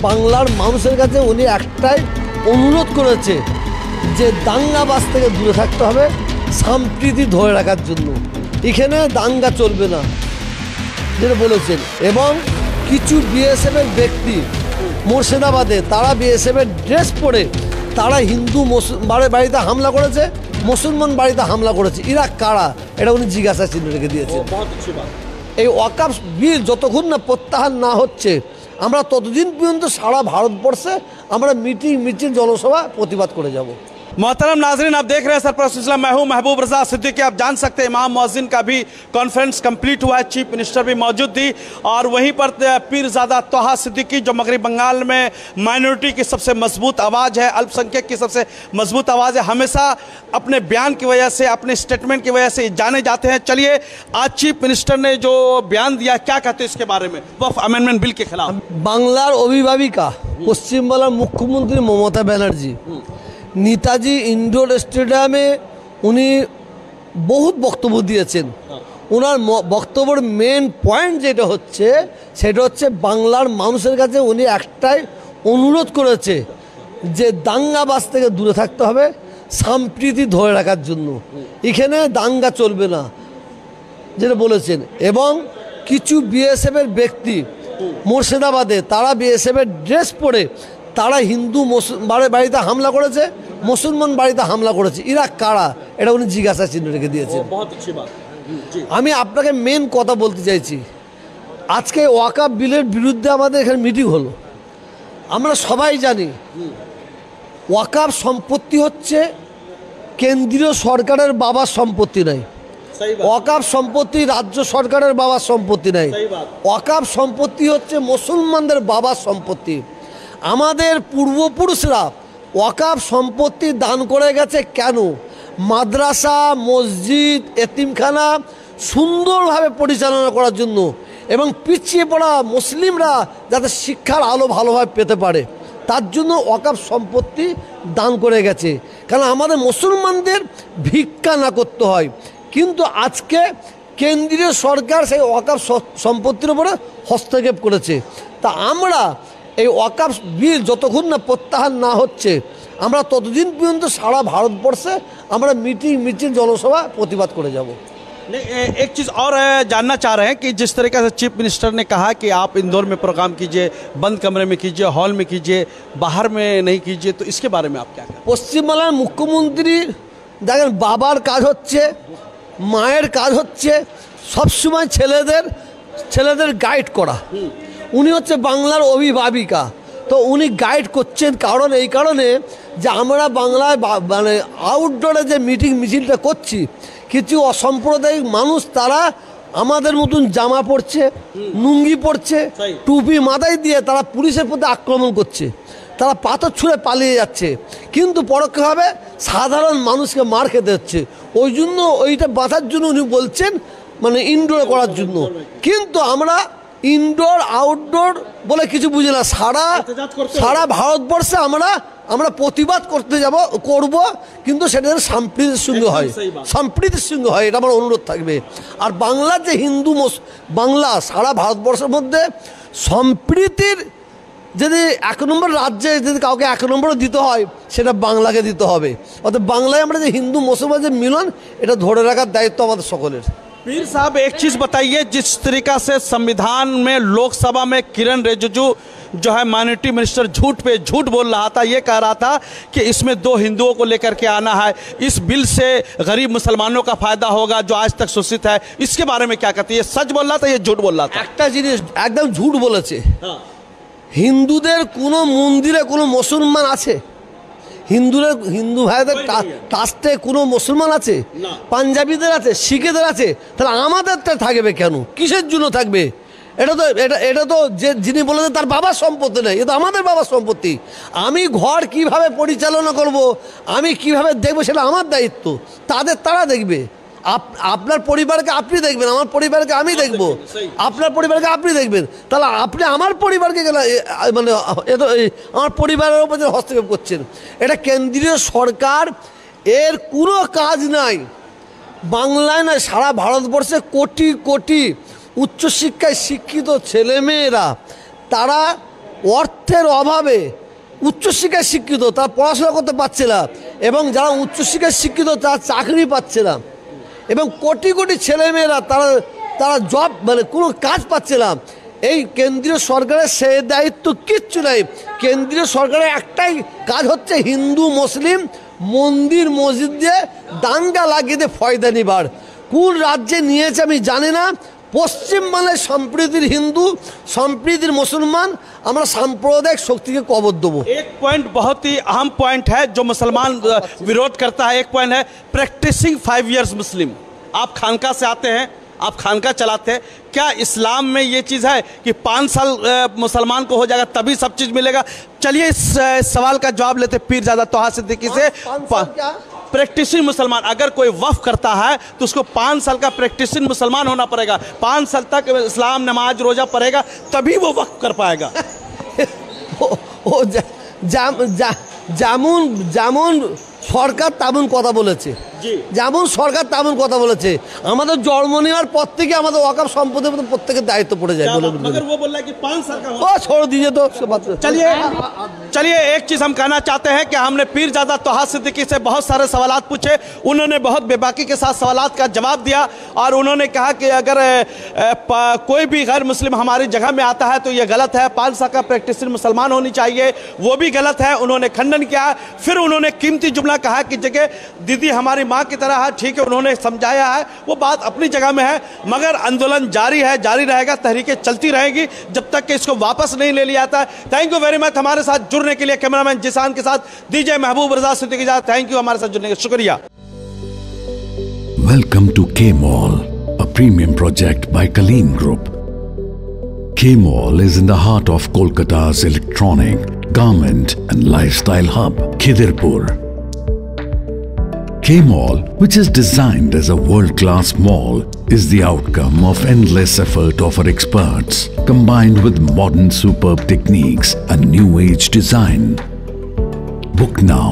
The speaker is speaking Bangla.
বাংলার মানুষের কাছে উনি একটাই অনুরোধ করেছে যে দাঙ্গাবাজ থেকে দূরে থাকতে হবে, সম্প্রীতি ধরে রাখার জন্য। এখানে দাঙ্গা চলবে না যেটা বলেছেন। এবং কিছু বিএসএফের ব্যক্তি মুর্শিদাবাদে তারা বিএসএফের ড্রেস পরে তারা হিন্দু বাড়িতে হামলা করেছে, মুসলমান বাড়িতে হামলা করেছে। এরা কারা এটা উনি জিজ্ঞাসা চিহ্ন রেখে দিয়েছেন। এই ওয়াকফ বিল যতক্ষণ না প্রত্যাহার না হচ্ছে আমরা ততদিন পর্যন্ত সারা ভারতবর্ষে আমরা মিটিং মিছিল জনসভা প্রতিবাদ করে যাব। मोहतरम नाजरीन, आप देख रहे हैं सरपरस्त सिलसिला, मैं हूं महबूब रजा सिद्दीकी। आप जान सकते हैं इमाम मुअज्जिन का भी कॉन्फ्रेंस कंप्लीट हुआ है, चीफ मिनिस्टर भी मौजूद थी और वहीं पर पीरजादा तोहा सिद्दीकी जो मगरबी बंगाल में माइनॉरिटी की सबसे मजबूत आवाज़ है, अल्पसंख्यक की सबसे मजबूत आवाज़ है, हमेशा अपने बयान की वजह से, अपने स्टेटमेंट की वजह से जाने जाते हैं। चलिए आज चीफ मिनिस्टर ने जो बयान दिया क्या कहते हैं इसके बारे में वक्फ अमेंडमेंट बिल के खिलाफ। বাংলার অভিভাবিকা পশ্চিমবাংলার মুখ্যমন্ত্রী মমতা ব্যানার্জি নেতাজি ইন্ডোর স্টেডিয়ামে উনি বহুত বক্তব্য দিয়েছেন। ওনার বক্তব্যের মেন পয়েন্ট যেটা হচ্ছে সেটা হচ্ছে বাংলার মানুষের কাছে উনি একটাই অনুরোধ করেছে যে দাঙ্গাবাজ থেকে দূরে থাকতে হবে, সম্প্রীতি ধরে রাখার জন্য। এখানে দাঙ্গা চলবে না যেটা বলেছেন। এবং কিছু বিএসএফের ব্যক্তি মুর্শিদাবাদে তারা বিএসএফের ড্রেস পরে তারা হিন্দু বাড়িতে হামলা করেছে, মুসলমান বাড়িতে হামলা করেছে। এরা কারা এটা উনি জিজ্ঞাসা চিহ্ন রেখে দিয়েছেন। আমি আপনাকে মেন কথা বলতে চাইছি, আজকে ওয়াকফ বিলের বিরুদ্ধে আমাদের এখানে মিটিং হলো। আমরা সবাই জানি ওয়াকফ সম্পত্তি হচ্ছে কেন্দ্রীয় সরকারের বাবার সম্পত্তি নয়, ওয়াকফ সম্পত্তি রাজ্য সরকারের বাবার সম্পত্তি নয়, ওয়াকফ সম্পত্তি হচ্ছে মুসলমানদের বাবার সম্পত্তি। আমাদের পূর্বপুরুষরা ওয়াকফ সম্পত্তি দান করে গেছে কেন? মাদ্রাসা, মসজিদ, এতিমখানা সুন্দরভাবে পরিচালনা করার জন্য এবং পিছিয়ে পড়া মুসলিমরা যাতে শিক্ষার আলো ভালোভাবে পেতে পারে তার জন্য ওয়াকফ সম্পত্তি দান করে গেছে। কারণ আমাদের মুসলমানদের ভিক্ষা না করতে হয়। কিন্তু আজকে কেন্দ্রীয় সরকার সেই ওয়াকফ সম্পত্তির উপরে হস্তক্ষেপ করেছে। তা আমরা এই ওয়াকফ বিল যতক্ষণ না প্রত্যাহার না হচ্ছে আমরা ততদিন পর্যন্ত সারা ভারতবর্ষে আমরা মিটিং মিছিল জনসভা প্রতিবাদ করে যাব। एक चीज़ और जानना चाह रहे हैं कि जिस तरीके से चीफ मिनिस्टर ने कहा कि आप इंदौर में प्रोग्राम कीजिए, बंद कमरे में कीजिए, हॉल में कीजिए, बाहर में नहीं कीजिए, तो इसके बारे में आप क्या कहें? পশ্চিমবাংলার মুখ্যমন্ত্রী দেখেন বাবার কাজ হচ্ছে, মায়ের কাজ হচ্ছে সবসময় ছেলেদের গাইড করা। উনি হচ্ছে বাংলার অভিভাবিকা, তো উনি গাইড করছেন। কারণ এই কারণে যে আমরা বাংলায় মানে আউটডোরে যে মিটিং মিছিলটা করছি কিছু অসাম্প্রদায়িক মানুষ তারা আমাদের মতন জামা পরছে, লুঙ্গি পরছে, টুপি মাথায় দিয়ে তারা পুলিশের প্রতি আক্রমণ করছে, তারা পাথর ছুঁড়ে পালিয়ে যাচ্ছে, কিন্তু পরোক্ষভাবে সাধারণ মানুষকে মার খেতে হচ্ছে। ওই জন্য ওইটা বাঁচার জন্য উনি বলছেন মানে ইনডোরে করার জন্য। কিন্তু আমরা ইনডোর আউটডোর বলে কিছু বুঝি না, সারা ভারতবর্ষে আমরা প্রতিবাদ করব, কিন্তু সেটা সম্প্রীতির সঙ্গে হয়, সম্প্রীতির সঙ্গে হয়, এটা আমার অনুরোধ থাকবে। আর বাংলার যে বাংলা সারা ভারতবর্ষের মধ্যে সম্প্রীতির যদি 1 নম্বর রাজ্যে যদি কাউকে 1 নম্বরও দিতে হয় সেটা বাংলাকে দিতে হবে। অর্থাৎ বাংলায় আমরা যে হিন্দু মুসলমান যে মিলন এটা ধরে রাখার দায়িত্ব আমাদের সকলের। पीर साहब एक चीज़ बताइए, जिस तरीका से संविधान में लोकसभा में किरण रिजिजू जो है माइनॉरिटी मिनिस्टर झूठ पे झूठ बोल रहा था, ये कह रहा था कि इसमें 2 हिंदुओं को लेकर के आना है, इस बिल से गरीब मुसलमानों का फायदा होगा जो आज तक शोषित है, इसके बारे में क्या कहते हैं? ये सच बोल रहा था, ये झूठ बोल रहा था? একটা জিনিস একদম ঝুট বলেছে। হিন্দুদের কোনো মন্দিরে কোনো মুসলমান আছে? হিন্দু ভাইদের কাস্টে কোনো মুসলমান আছে? পাঞ্জাবিদের আছে, শিখেদের আছে, তাহলে আমাদেরটা থাকবে কেন? কিসের জন্য থাকবে? এটা তো যে যিনি বলেছেন তার বাবার সম্পত্তি নেই, এটা আমাদের বাবার সম্পত্তি। আমি ঘর কিভাবে পরিচালনা করব, আমি কিভাবে দেখবো সেটা আমার দায়িত্ব, তারা দেখবে। আপনার পরিবারকে আপনি দেখবেন, আমার পরিবারকে আমি দেখব, আপনার পরিবারকে আপনি দেখবেন। তাহলে আপনি আমার পরিবারকে মানে আমার পরিবারের উপর হস্তক্ষেপ করছেন। এটা কেন্দ্রীয় সরকার, এর কোনো কাজ নাই। বাংলায় নয় সারা ভারতবর্ষে কোটি কোটি উচ্চশিক্ষায় শিক্ষিত ছেলেমেয়েরা তারা অর্থের অভাবে উচ্চশিক্ষায় শিক্ষিত তারা পড়াশোনা করতে পারছে না, এবং যারা উচ্চশিক্ষায় শিক্ষিত তারা চাকরি পাচ্ছে না, এবং কোটি কোটি ছেলেমেয়েরা তারা জব মানে কোনো কাজ পাচ্ছে না। এই কেন্দ্রীয় সরকারের সে দায়িত্ব কিচ্ছু নাই। কেন্দ্রীয় সরকারের একটাই কাজ হচ্ছে হিন্দু মুসলিম মন্দির মসজিদ দিয়ে দাঙ্গা লাগিয়ে দিয়ে ফয়দা নিবার। কোন রাজ্যে নিয়েছে আমি জানি না। পশ্চিমবাংলায় সম্প্রীতির হিন্দু সম্প্রীতির মুসলমান আমরা সাম্প্রদায়িক शक्ति कबर देव। एक पॉइंट बहुत ही अहम पॉइंट है जो मुसलमान विरोध करता है। एक पॉइंट है प्रैक्टिसिंग 5 years मुस्लिम। आप खानका से आते हैं, आप खानका चलाते हैं, क्या इस्लाम में ये चीज़ है कि 5 साल मुसलमान को हो जाएगा तभी सब चीज़ मिलेगा? चलिए इस सवाल का जवाब लेते पीरजादा तोहा सिद्दीकी से। प्रैक्टिसिंग मुसलमान अगर कोई वफ़ करता है तो उसको 5 साल का प्रैक्टिसिंग मुसलमान होना पड़ेगा। 5 साल तक इस्लाम नमाज रोज़ा पढ़ेगा तभी वो वफ़ कर पाएगा। যেমন যেমন সরকার তেমন কথা বলেছে, যেমন সরকার তেমন কথা বলেছে। আমাদের জন্ম নেওয়ার পর থেকে আমাদের ওয়াকফ সম্পদের মধ্যে প্রত্যেকের দায়িত্ব পড়ে যায়। मगर वो बोल रहा है कि 5 साल का ओ छोड़ दीजिए तो। चलिए एक चीज़ हम कहना चाहते हैं कि हमने पीरजादा तोहा सिद्दीकी से बहुत सारे सवालात पूछे, उन्होंने बहुत बेबाकी के साथ सवालात का जवाब दिया और उन्होंने कहा कि अगर कोई भी गैर मुस्लिम हमारी जगह में आता है तो ये गलत है, 5 साल का प्रैक्टिसिंग मुसलमान होनी चाहिए, वो भी गलत है। उन्होंने खंडन किया। फिर उन्होंने कीमती जुमला कहा कि जगह दीदी हमारी माँ की तरह है, ठीक है, उन्होंने समझाया है, वो बात अपनी जगह में है, मगर आंदोलन जारी है, जारी रहेगा, तहरीकें चलती रहेगी जब तक कि इसको वापस नहीं ले लिया जाता है। थैंक यू वेरी मच हमारे साथ जुड़ने के लिए। कैमरामैन जिसान के साथ DJ Mehboob Raza Siddiqui. Thank you हमारे साथ जुड़ने के शुक्रिया। Welcome to K Mall, a premium project by Kaleen Group. K Mall is in the heart of Kolkata's electronic, garment and lifestyle hub, Khidirpur. K Mall, which is designed as a world-class mall, is the outcome of endless effort of our experts, combined with modern superb techniques and new age design. Book now